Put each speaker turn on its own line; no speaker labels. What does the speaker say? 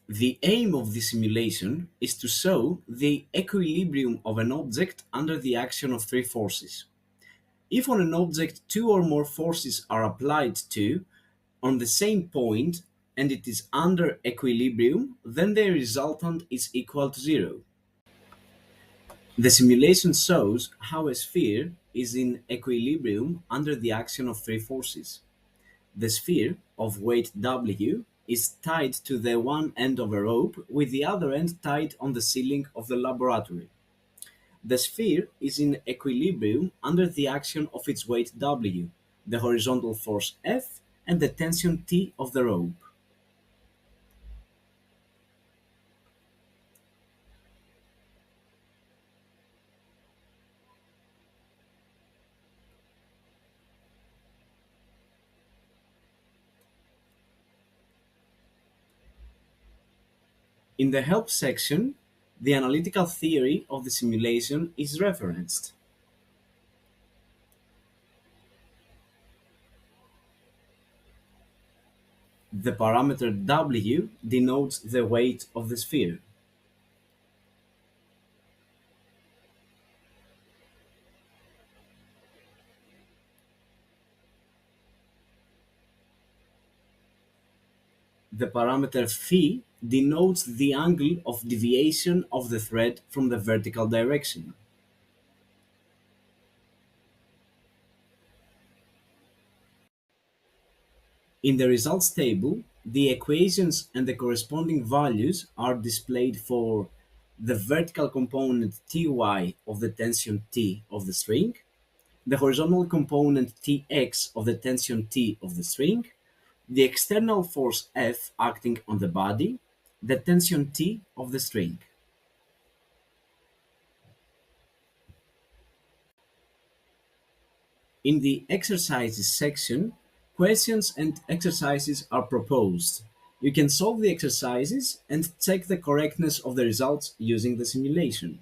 The aim of the simulation is to show the equilibrium of an object under the action of three forces. If on an object two or more forces are applied to on the same point and it is under equilibrium, then the resultant is equal to zero. The simulation shows how a sphere is in equilibrium under the action of three forces. The sphere of weight W is tied to the one end of a rope with the other end tied on the ceiling of the laboratory. The sphere is in equilibrium under the action of its weight W, the horizontal force F, and the tension T of the rope. In the help section, the analytical theory of the simulation is referenced. The parameter W denotes the weight of the sphere. The parameter phi denotes the angle of deviation of the thread from the vertical direction. In the results table, the equations and the corresponding values are displayed for the vertical component Ty of the tension T of the string, the horizontal component Tx of the tension T of the string, the external force F acting on the body, the tension T of the string. In the exercises section, questions and exercises are proposed. You can solve the exercises and check the correctness of the results using the simulation.